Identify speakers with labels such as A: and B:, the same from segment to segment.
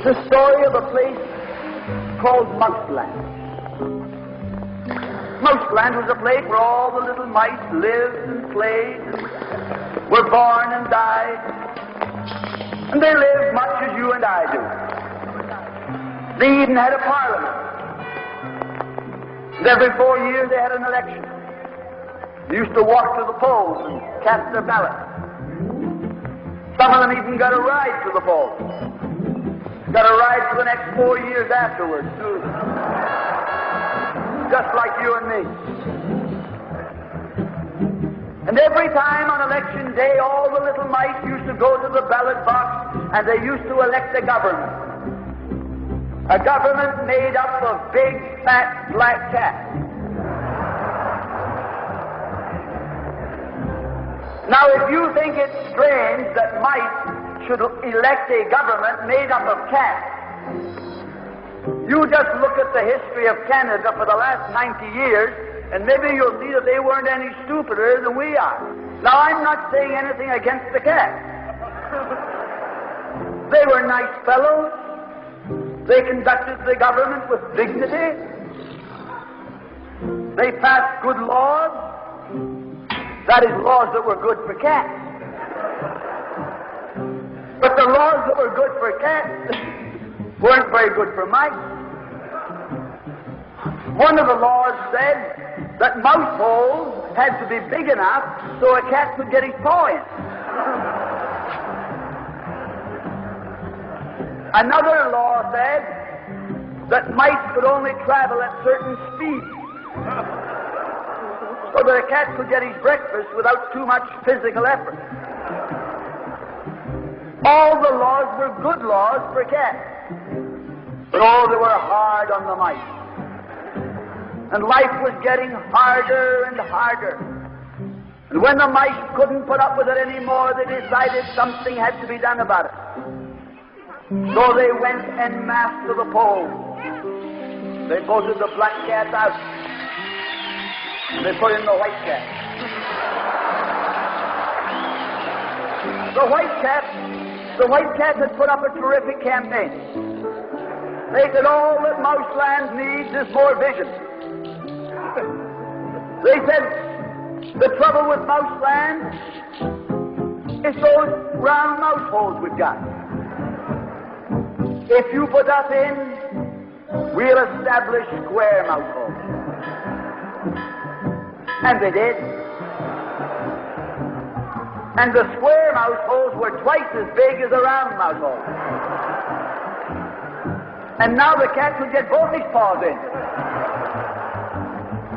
A: the story of a place called Mouseland. Mouseland was a place where all the little mice lived and played, were born and died, and they lived much as you and I do. They even had a parliament. And every 4 years they had an election. They used to walk to the polls and cast their ballot. Some of them even got a ride to the polls. Got a ride for the next 4 years afterwards, too. Just like you and me. And every time on election day, all the little mice used to go to the ballot box and they used to elect a government. A government made up of big, fat, black cats. Now, if you think it's strange that mice should elect a government made up of cats, you just look at the history of Canada for the last 90 years, and maybe you'll see that they weren't any stupider than we are. Now, I'm not saying anything against the cats. They were nice fellows. They conducted the government with dignity. They passed good laws. That is, laws that were good for cats. But the laws that were good for cats weren't very good for mice. One of the laws said that mouse holes had to be big enough so a cat could get his paw in. Another law said that mice could only travel at certain speeds, so that a cat could get his breakfast without too much physical effort. All the laws were good laws for cats, but all they were hard on the mice. And life was getting harder and harder. And when the mice couldn't put up with it anymore, they decided something had to be done about it. So they went en masse to the polls. They voted the black cat out. They put in the white cat. The white cat had put up a terrific campaign. They said all that Mouseland needs is more vision. They said the trouble with Mouseland is those round mouse holes we've got. If you put us in, we'll establish square mouse holes. And they did. And the square mouse holes were twice as big as the round mouse holes. And now the cat could get both his paws in.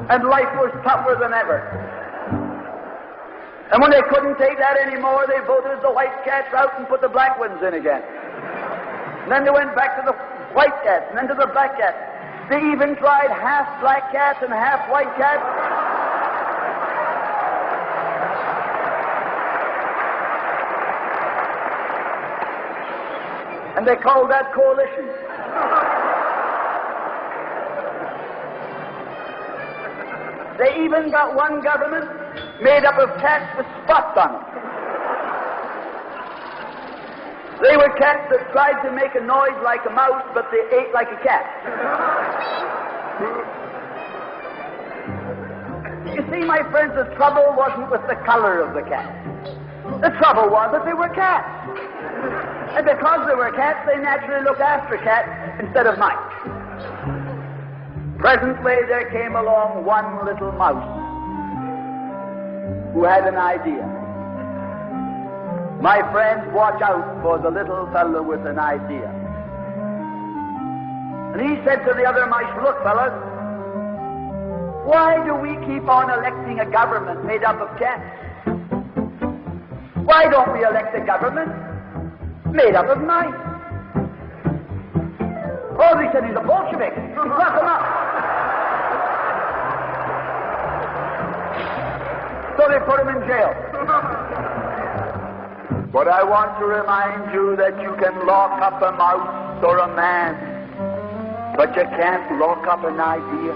A: And life was tougher than ever. And when they couldn't take that anymore, they voted the white cats out and put the black ones in again. And then they went back to the white cats, and then to the black cats. They even tried half black cats and half white cats. And they called that coalition. They even got one government made up of cats with spots on them. They were cats that tried to make a noise like a mouse, but they ate like a cat. You see, my friends, the trouble wasn't with the color of the cat. The trouble was that they were cats. And because they were cats, they naturally looked after cats instead of mice. Presently, there came along one little mouse who had an idea. My friends, watch out for the little fellow with an idea. And he said to the other mice, look, fellas, why do we keep on electing a government made up of cats? Why don't we elect a government made up of mice? Oh, they said he's a Bolshevik. Lock him up. So they put him in jail. But I want to remind you that you can lock up a mouse or a man, but you can't lock up an idea.